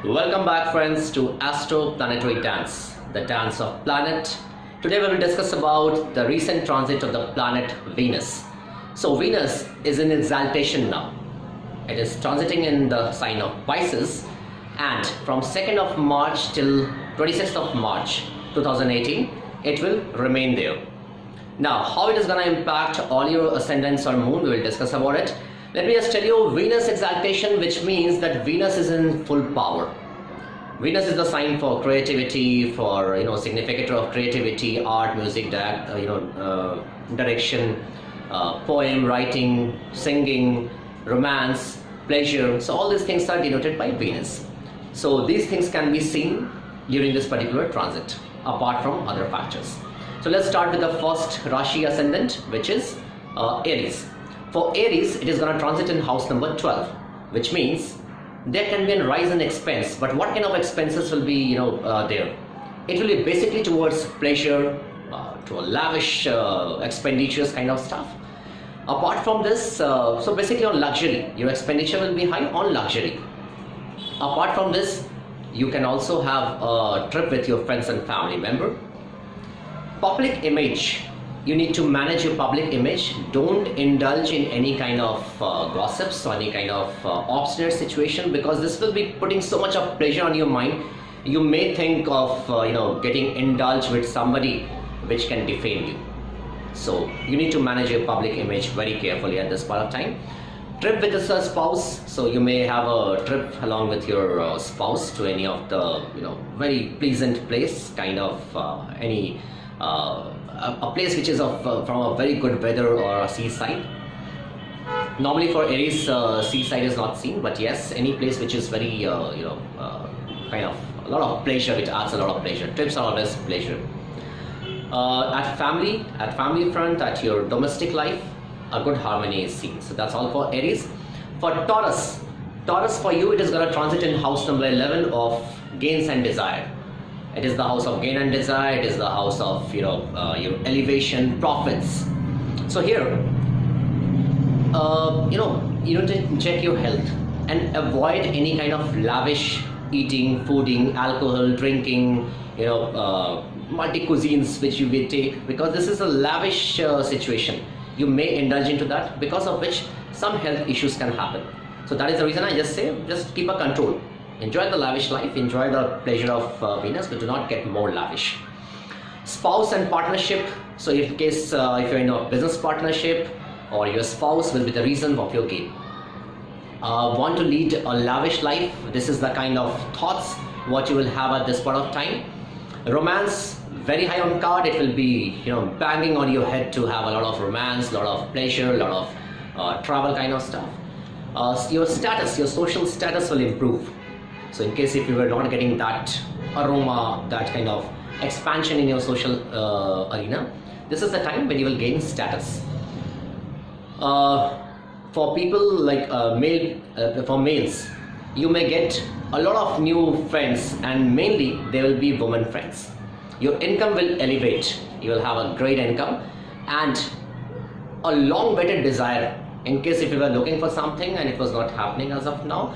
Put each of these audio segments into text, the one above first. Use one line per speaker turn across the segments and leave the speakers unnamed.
Welcome back, friends, to Astro Planetary Dance, the dance of planet. Today we will discuss about the recent transit of the planet Venus. So Venus is in exaltation now. It is transiting in the sign of Pisces, and from 2nd of March till 26th of March 2018 it will remain there. Now, how it is going to impact all your ascendants or moon, we will discuss about it. Let me just tell you, Venus exaltation, which means that Venus is in full power. Venus is the sign for creativity, for significator of creativity, art, music, direction, poem, writing, singing, romance, pleasure. So all these things are denoted by Venus. So these things can be seen during this particular transit, apart from other factors. So let's start with the first Rashi ascendant, which is Aries. For Aries, it is going to transit in house number 12, which means there can be a rise in expense. But what kind of expenses will be there? It will be basically towards pleasure, to a lavish expenditures kind of stuff. Apart from this, so basically on luxury, your expenditure will be high on luxury. Apart from this, you can also have a trip with your friends and family member. Public image. You need to manage your public image. Don't indulge in any kind of gossips or any kind of obstinate situation, because this will be putting so much of pressure on your mind. You may think of getting indulged with somebody which can defame you. So you need to manage your public image very carefully at this point of time. Trip with a spouse. So you may have a trip along with your spouse to any of the very pleasant place, kind of a place which is from a very good weather or a seaside. Normally for Aries, seaside is not seen, but yes, any place which is very kind of a lot of pleasure, which adds a lot of pleasure. Trips are always pleasure. At family front, at your domestic life, a good harmony is seen. So that's all for Aries. For Taurus for you, it is going to transit in house number 11 of gains and desire. It is the house of gain and desire. It is the house of your elevation, profits. So here, you need to check your health and avoid any kind of lavish eating, fooding, alcohol, drinking, multi cuisines which you will take, because this is a lavish situation. You may indulge into that, because of which some health issues can happen. So that is the reason I just say, just keep a control. Enjoy the lavish life, enjoy the pleasure of Venus, but do not get more lavish. Spouse and partnership. So in case if you're in a business partnership, or your spouse will be the reason of your gain. Want to lead a lavish life? This is the kind of thoughts what you will have at this point of time. Romance, very high on card. It will be banging on your head to have a lot of romance, a lot of pleasure, a lot of travel kind of stuff. Your status, your social status will improve. So in case if you were not getting that aroma, that kind of expansion in your social arena, this is the time when you will gain status. For people like for males, you may get a lot of new friends, and mainly they will be women friends. Your income will elevate. You will have a great income and a long-awaited desire. In case if you were looking for something and it was not happening as of now,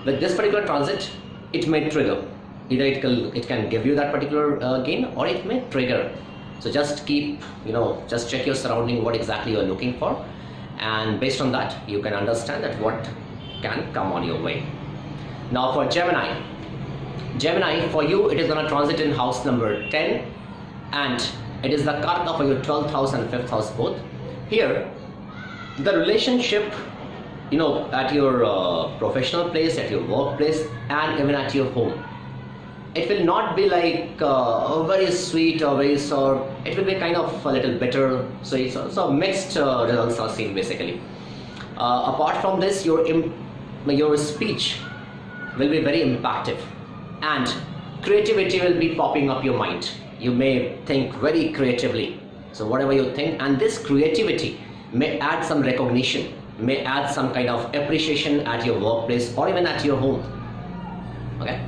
with this particular transit, it may trigger. Either it can give you that particular gain, or it may trigger. So just keep, just check your surrounding, what exactly you are looking for, and based on that, you can understand that what can come on your way. Now for Gemini. Gemini, for you, it is going to transit in house number 10, and it is the karaka for your 12th house and 5th house both. Here, the relationship at your professional place, at your workplace, and even at your home, it will not be like very sweet or very sour. It will be kind of a little bitter. So it's also mixed results are seen basically. Apart from this, your speech will be very impactful, and creativity will be popping up your mind. You may think very creatively. So whatever you think, and this creativity may add some recognition, may add some kind of appreciation at your workplace or even at your home. Okay.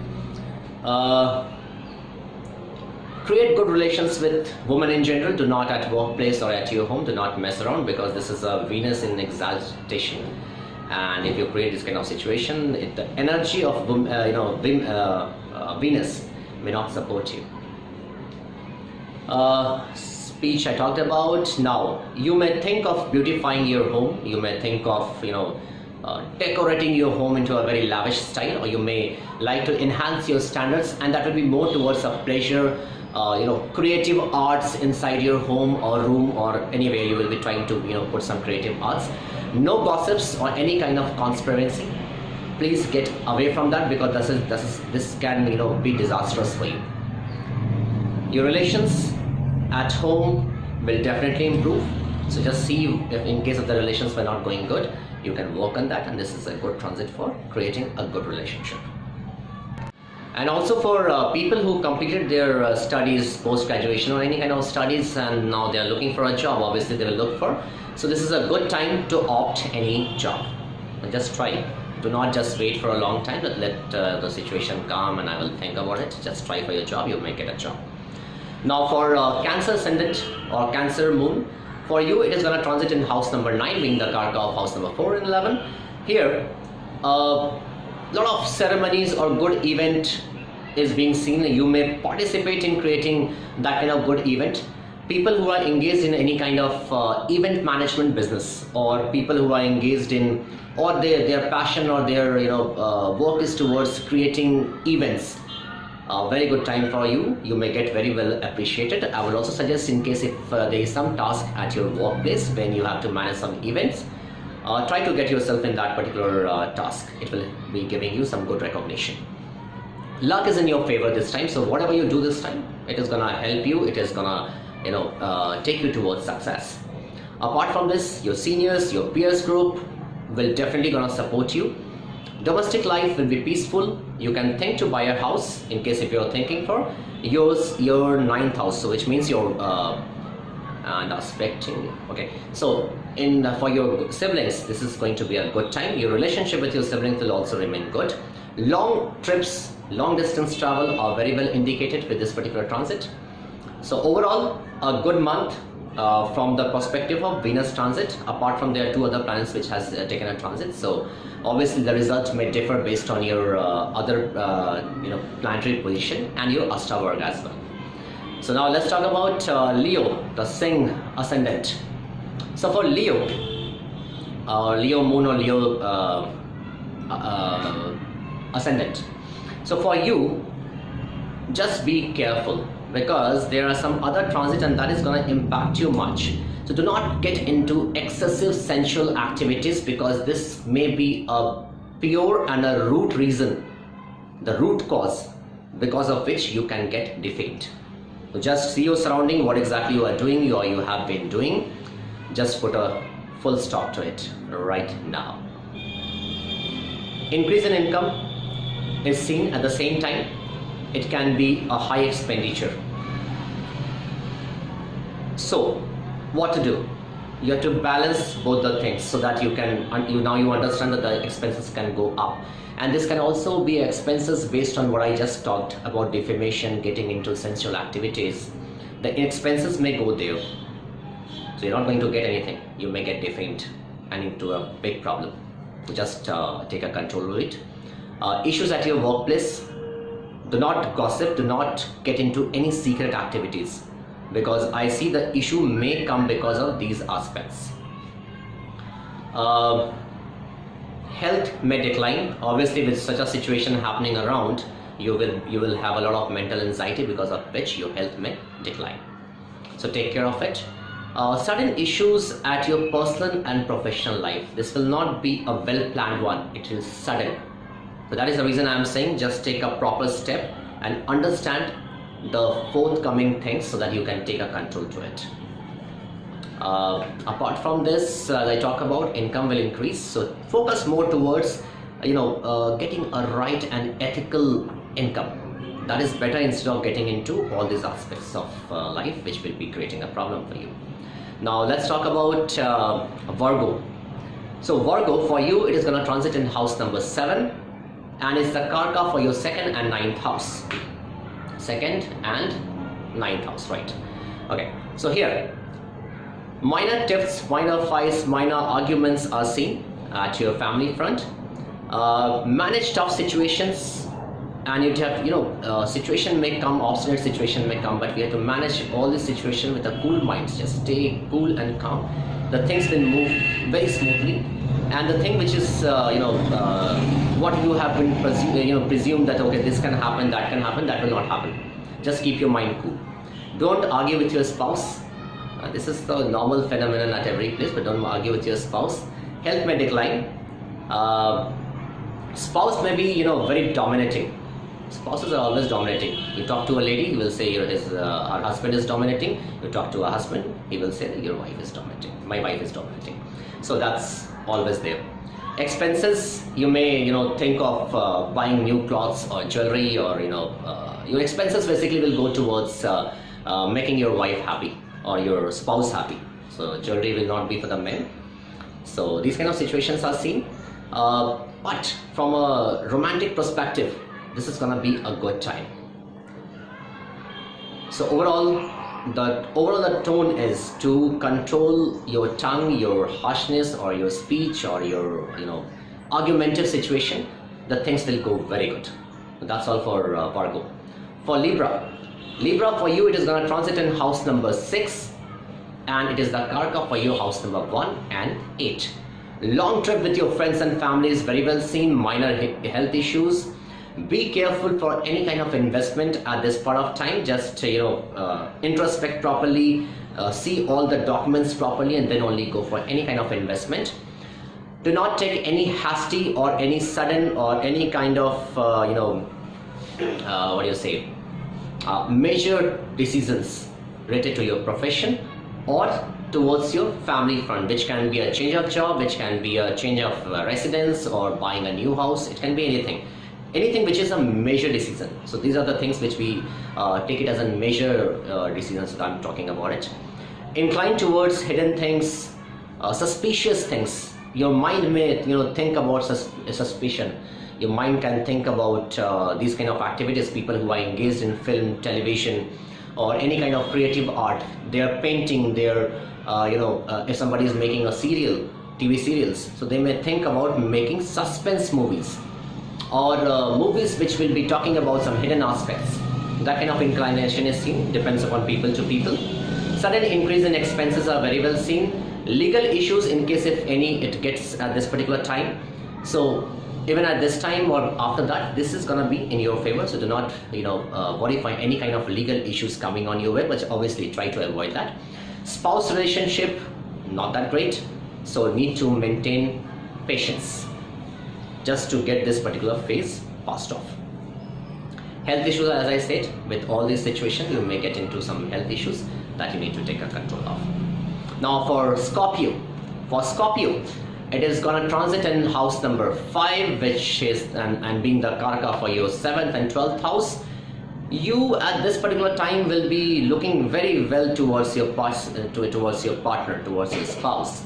Create good relations with women in general. Do not at workplace or at your home. Do not mess around, because this is a Venus in exaltation. And if you create this kind of situation, the energy of Venus may not support you. Speech I talked about. Now you may think of beautifying your home. You may think of decorating your home into a very lavish style, or you may like to enhance your standards, and that will be more towards a pleasure, creative arts inside your home or room or anywhere you will be trying to put some creative arts. No gossips or any kind of conspiracy. Please get away from that, because this can be disastrous for you. Your relations at home will definitely improve. So just see if in case of the relations were not going good, you can work on that, and this is a good transit for creating a good relationship. And also for people who completed their studies, post-graduation or any kind of studies, and now they are looking for a job, obviously they will look for. So this is a good time to opt any job. Just try. Do not just wait for a long time, but let the situation come and I will think about it. Just try for your job, you may get a job. Now for Cancer Ascendant or Cancer Moon, for you it is going to transit in house number 9, being the karka of house number 4 and 11. Here, a lot of ceremonies or good event is being seen. You may participate in creating that kind of good event. People who are engaged in any kind of event management business, or people who are engaged in, or their passion or their work is towards creating events, a very good time for you. You may get very well appreciated. I would also suggest, in case if there is some task at your workplace when you have to manage some events, try to get yourself in that particular task. It will be giving you some good recognition. Luck is in your favor this time, so whatever you do this time, it is gonna help you. It is gonna take you towards success. Apart from this, your seniors, your peers group will definitely gonna support you. Domestic life will be peaceful. You can think to buy a house in case if you're thinking for your 9th house, so which means your and aspecting. Okay, so for your siblings, this is going to be a good time. Your relationship with your siblings will also remain good. Long trips, long distance travel are very well indicated with this particular transit. So overall, a good month from the perspective of Venus transit. Apart from there are 2 other planets which has taken a transit, so obviously the results may differ based on your other planetary position and your Ashtavarga as well. So now let's talk about Leo, the Singh ascendant. So for Leo, Leo moon or Leo ascendant. So for you, just be careful, because there are some other transit and that is going to impact you much. So do not get into excessive sensual activities, because this may be a pure and a root reason, the root cause because of which you can get defamed. So just see your surrounding, what exactly you are doing or you have been doing. Just put a full stop to it right now. Increase in income is seen. At the same time, it can be a high expenditure. So what to do? You have to balance both the things, so that you can now you understand that the expenses can go up, and this can also be expenses based on what I just talked about, defamation, getting into sensual activities. The expenses may go there, so you're not going to get anything. You may get defamed and into a big problem. Just take a control of it. Issues at your workplace, do not gossip, do not get into any secret activities, because I see the issue may come because of these aspects. Health may decline. Obviously, with such a situation happening around, you will have a lot of mental anxiety, because of which your health may decline. So take care of it. Certain issues at your personal and professional life, this will not be a well planned one, it is sudden. So that is the reason I am saying, just take a proper step and understand the forthcoming things, so that you can take a control to it. Apart from this, I talk about income will increase, so focus more towards getting a right and ethical income. That is better, instead of getting into all these aspects of life which will be creating a problem for you. Now let's talk about Virgo. So Virgo, for you it is going to transit in house number 7, and it's the karka for your 2nd and 9th house. 2nd and ninth house, right? Okay, so here minor tiffs, minor fights, minor arguments are seen at your family front. Manage tough situations, and you have situation may come, obstinate situation may come, but we have to manage all this situation with a cool mind. Just stay cool and calm. The things will move very smoothly, and the thing which is what you have been presumed that okay, this can happen, that can happen, that will not happen. Just keep your mind cool. Don't argue with your spouse. This is the normal phenomenon at every place, but don't argue with your spouse. Health may decline. Spouse may be very dominating. Spouses are always dominating. You talk to a lady, he will say our husband is dominating. You talk to a husband, he will say your wife is dominating. My wife is dominating. So that's always there. Expenses, you may think of buying new clothes or jewelry, or your expenses basically will go towards making your wife happy or your spouse happy. So jewelry will not be for the men. So these kind of situations are seen. But from a romantic perspective, this is gonna be a good time. So overall the tone is to control your tongue, your harshness, or your speech, or your argumentative situation. The things will go very good. That's all for Virgo. For Libra, for you it is gonna transit in house number 6, and it is the karaka for you, house number 1 and 8. Long trip with your friends and family is very well seen. Minor health issues. Be careful for any kind of investment at this part of time. Just introspect properly, see all the documents properly, and then only go for any kind of investment. Do not take any hasty or any sudden or any kind of major decisions related to your profession or towards your family front, which can be a change of job, which can be a change of residence, or buying a new house. It can be anything which is a major decision. So these are the things which we take it as a major decision. So I'm talking about it. Inclined towards hidden things, suspicious things. Your mind may think about suspicion. Your mind can think about these kind of activities. People who are engaged in film, television, or any kind of creative art. They are painting. They are if somebody is making a serial, TV serials, so they may think about making suspense movies, or movies which will be talking about some hidden aspects. That kind of inclination is seen, depends upon people to people. Sudden increase in expenses are very well seen. Legal issues, in case if any it gets at this particular time. So even at this time or after that, this is gonna be in your favor. So do not worry for any kind of legal issues coming on your way, but obviously try to avoid that. Spouse relationship, not that great, so need to maintain patience just to get this particular phase passed off. Health issues, as I said, with all these situations you may get into some health issues that you need to take a control of. Now for Scorpio, it is gonna transit in house number 5, which is and being the karaka for your 7th and 12th house. You at this particular time will be looking very well towards your partner, towards your spouse,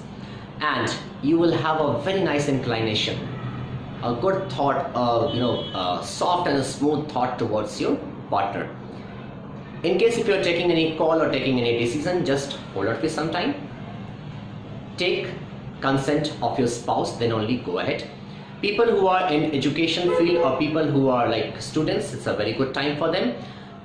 and you will have a very nice inclination, a good thought, soft and a smooth thought towards your partner. In case if you are taking any call or taking any decision, just hold on for some time. Take consent of your spouse, then only go ahead. People who are in education field or people who are like students, it's a very good time for them.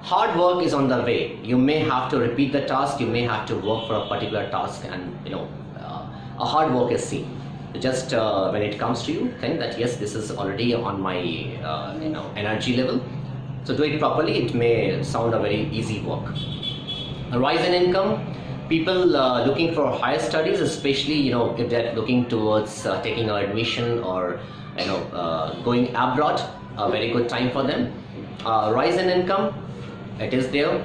Hard work is on the way. You may have to repeat the task, you may have to work for a particular task, and a hard work is seen. Just when it comes to you, think that yes, this is already on my energy level, so do it properly. It may sound a very easy work. A rise in income. People looking for higher studies, especially if they're looking towards taking an admission or going abroad, a very good time for them. Rise in income, it is there.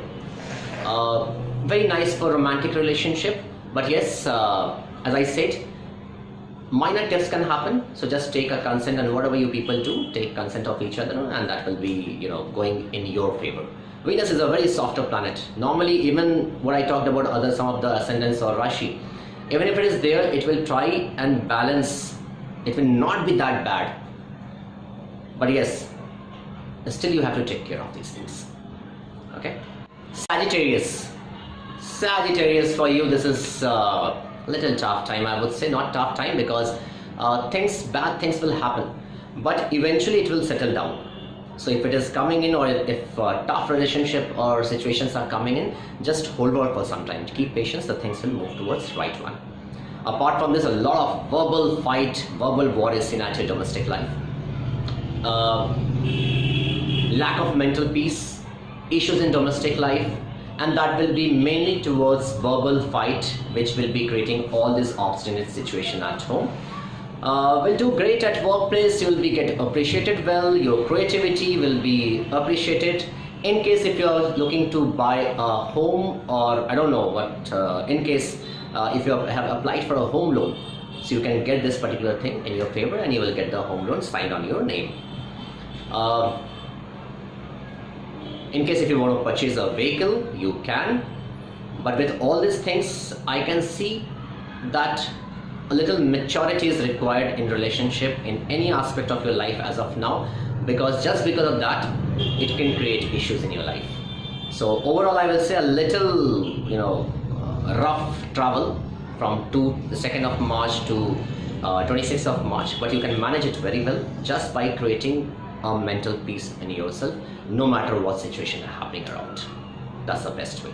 Very nice for romantic relationship, but yes, as I said, minor tips can happen. So just take a consent, and whatever you people do, take consent of each other, and that will be going in your favor. Venus is a very softer planet. Normally, even what I talked about some of the ascendants or Rashi, even if it is there, it will try and balance. It will not be that bad. But yes, still you have to take care of these things. Okay. Sagittarius. Sagittarius, for you this is a little tough time. I would say not tough time because bad things will happen, but eventually it will settle down. So if it is coming in, or if tough relationship or situations are coming in, just hold on for some time. Keep patience, the things will move towards right one. Apart from this, a lot of verbal fight, verbal war is seen at your domestic life. Lack of mental peace, issues in domestic life, and that will be mainly towards verbal fight, which will be creating all this obstinate situation at home. Will do great at workplace. You will be get appreciated well. Your creativity will be appreciated. In case if you are looking to buy a home, or I don't know what, in case if you have applied for a home loan, so you can get this particular thing in your favor, and you will get the home loan signed on your name. In case if you want to purchase a vehicle, you can. But with all these things, I can see that a little maturity is required in relationship in any aspect of your life as of now, because just because of that, it can create issues in your life. So overall, I will say a little, rough travel from the 2nd of March to 26th of March, but you can manage it very well just by creating a mental peace in yourself, no matter what situation is happening around. That's the best way.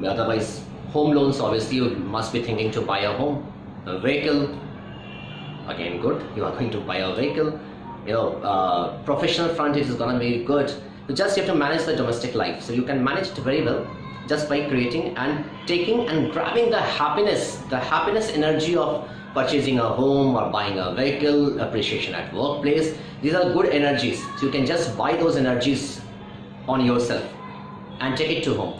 Otherwise, home loans, obviously you must be thinking to buy a home. A vehicle, again good, you are going to buy a vehicle. Professional front, it is going to be good. You just have to manage the domestic life, so you can manage it very well just by creating and taking and grabbing the happiness energy of purchasing a home or buying a vehicle, appreciation at workplace. These are good energies, so you can just buy those energies on yourself and take it to home.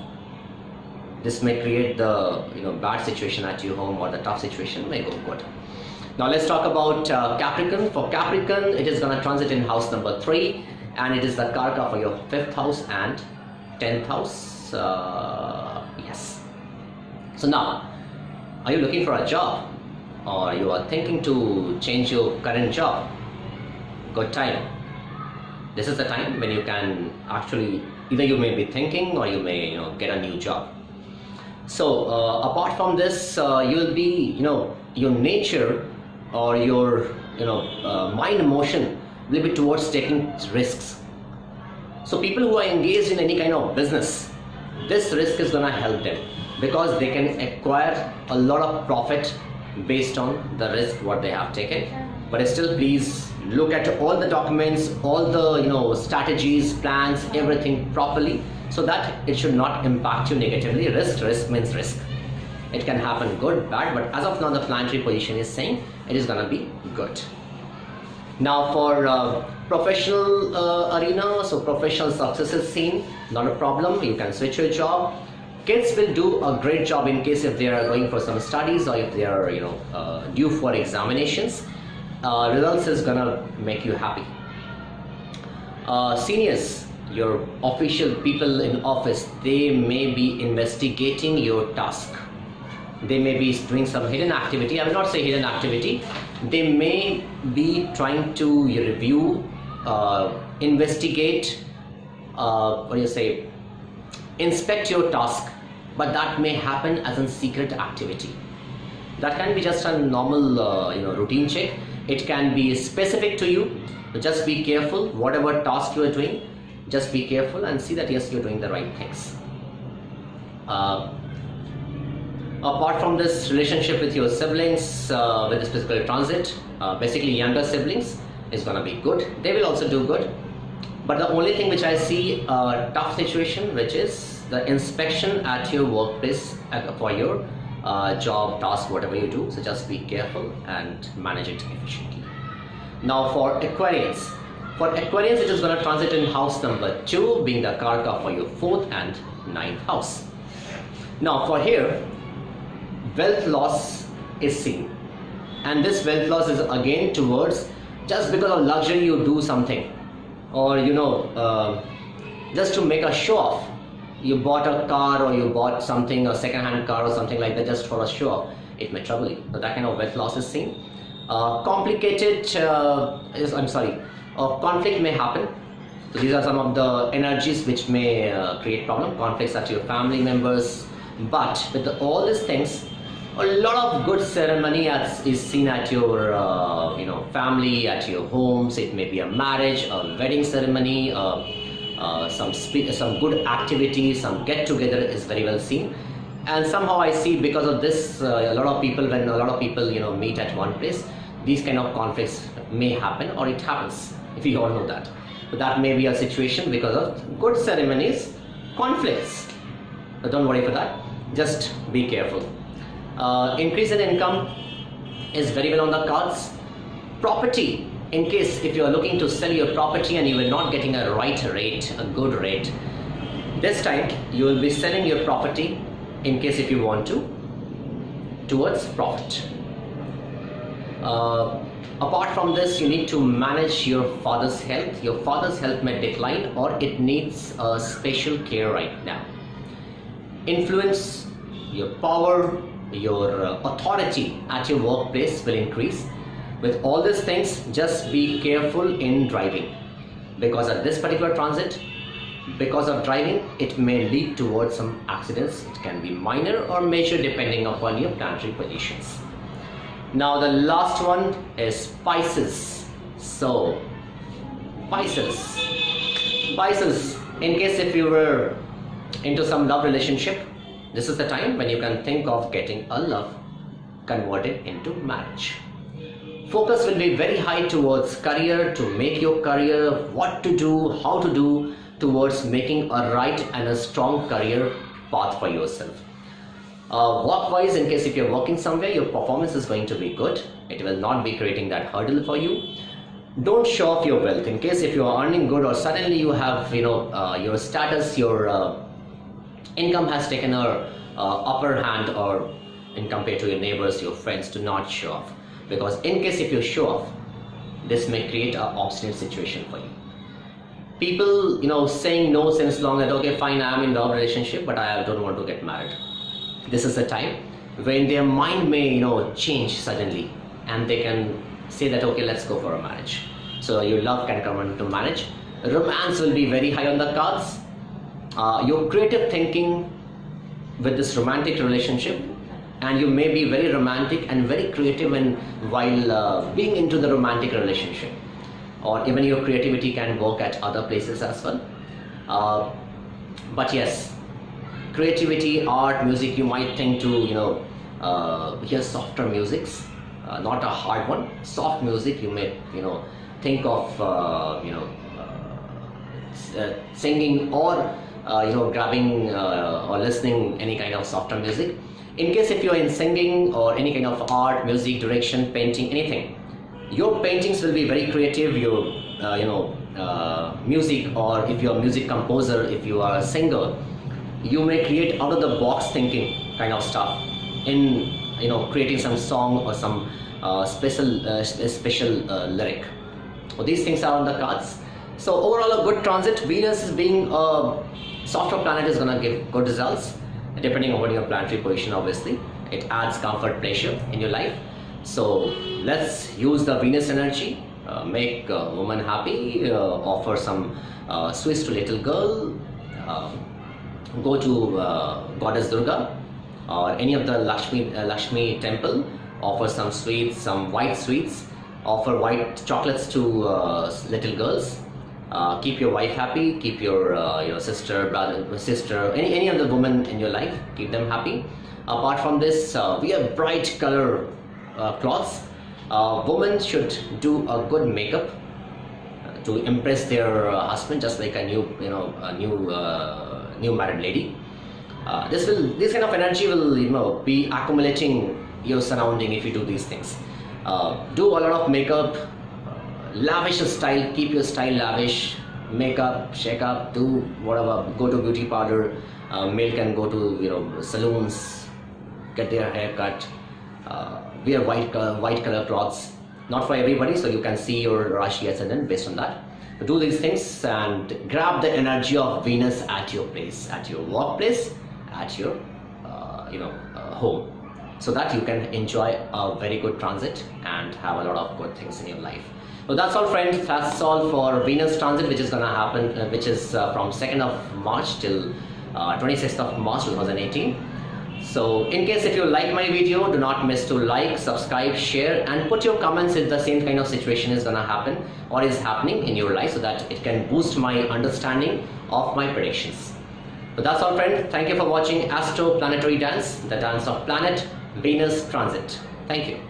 This may create the bad situation at your home, or the tough situation may go good. Now let's talk about Capricorn. For Capricorn, it is going to transit in house number 3, and it is the karaka for your 5th house and 10th house. Yes. So now, are you looking for a job, or you are thinking to change your current job? Good time. This is the time when you can actually, either you may be thinking, or you may get a new job. So apart from this, you will be, your nature or your, mind motion will be towards taking risks. So people who are engaged in any kind of business, this risk is going to help them, because they can acquire a lot of profit based on the risk what they have taken. But still, please look at all the documents, all the strategies, plans, everything properly, so that it should not impact you negatively. Risk means risk. It can happen good, bad, but as of now the planetary position is saying it is gonna be good. Now for professional arena, so professional success is seen, not a problem. You can switch your job. Kids will do a great job in case if they are going for some studies, or if they are due for examinations. Results is gonna make you happy. Seniors, your official people in office, they may be investigating your task. They may be doing some hidden activity. I will not say hidden activity. They may be trying to review, investigate, inspect your task, but that may happen as a secret activity. That can be just a normal routine check. It can be specific to you. So just be careful. Whatever task you are doing, just be careful and see that yes, you're doing the right things. Apart from this, relationship with your siblings, with this physical transit, basically younger siblings, is going to be good. They will also do good. But the only thing which I see a tough situation, which is the inspection at your workplace for your job, task, whatever you do. So just be careful and manage it efficiently. Now for Aquarius. For Aquarius, it is going to transit in house number 2, being the karaka for your 4th and 9th house. Now for here, wealth loss is seen, and this wealth loss is again towards just because of luxury you do something, or just to make a show off. You bought a car, or you bought something, a second-hand car or something like that, just for a show off. It may trouble you. So that kind of wealth loss is seen. Conflict may happen. So these are some of the energies which may create problem, conflicts at your family members. But with all these things, a lot of good ceremony is seen at your family, at your homes. It may be a marriage, a wedding ceremony, some good activity, some get together is very well seen. And somehow I see, because of this, when a lot of people meet at one place, these kind of conflicts may happen, or it happens. If you all know that. But that may be a situation because of good ceremonies, conflicts. But don't worry for that. Just be careful. Increase in income is very well on the cards. Property, in case if you are looking to sell your property and you are not getting a right rate, a good rate, this time you will be selling your property, in case if you want to, towards profit. Apart from this, you need to manage your father's health. Your father's health may decline, or it needs special care right now. Influence, your power, your authority at your workplace will increase. With all these things, just be careful in driving, because at this particular transit, because of driving, it may lead towards some accidents. It can be minor or major depending upon your planetary positions. Now the last one is Pisces. So Pisces, in case if you were into some love relationship, this is the time when you can think of getting a love converted into marriage. Focus will be very high towards career, to make your career, what to do, how to do, towards making a right and a strong career path for yourself. Work-wise, in case if you're working somewhere, your performance is going to be good. It will not be creating that hurdle for you. Don't show off your wealth. In case if you are earning good, or suddenly you have your status, your income has taken a upper hand, or in compared to your neighbors, your friends, do not show off. Because in case if you show off, this may create an obstinate situation for you. People, saying no since long, that okay, fine, I am in love relationship, but I don't want to get married. This is the time when their mind may, change suddenly, and they can say that okay, let's go for a marriage. So your love can come into marriage. Romance will be very high on the cards. Your creative thinking with this romantic relationship, and you may be very romantic and very creative while being into the romantic relationship, or even your creativity can work at other places as well. But yes, creativity, art, music, you might think to hear softer musics, not a hard one, soft music. You may think of singing, or grabbing or listening any kind of softer music. In case if you are in singing or any kind of art, music, direction, painting, anything, your paintings will be very creative. Your music, or if you are a music composer, if you are a singer, you may create out of the box thinking kind of stuff in creating some song or some special lyric. So these things are on the cards. So overall, a good transit. Venus is being a softer planet is going to give good results depending on your planetary position. Obviously, it adds comfort, pleasure in your life. So let's use the Venus energy, make a woman happy, offer some sweets to little girl, go to Goddess Durga or any of the Lakshmi temple, offer some sweets, some white sweets, offer white chocolates to little girls. Keep your wife happy, keep your sister, brother, any of the women in your life, keep them happy. Apart from this, wear bright color clothes. Women should do a good makeup to impress their husband, just like a new married lady. This kind of energy will be accumulating your surrounding if you do these things. Do a lot of makeup, lavish style, keep your style lavish, makeup, shake up, do whatever, go to beauty parlor, male can go to saloons, get their hair cut, wear white color clothes. Not for everybody, so you can see your Rashi Ascendent based on that. Do these things and grab the energy of Venus at your place, at your workplace, at your home. so that you can enjoy a very good transit and have a lot of good things in your life. So that's all, friends. That's all for Venus transit, which is gonna happen, which is from 2nd of March till 26th of March 2018. So in case if you like my video, do not miss to like, subscribe, share, and put your comments if the same kind of situation is gonna happen or is happening in your life, so that it can boost my understanding of my predictions. So that's all, friends. Thank you for watching Astro Planetary Dance, the dance of planet Venus transit. Thank you.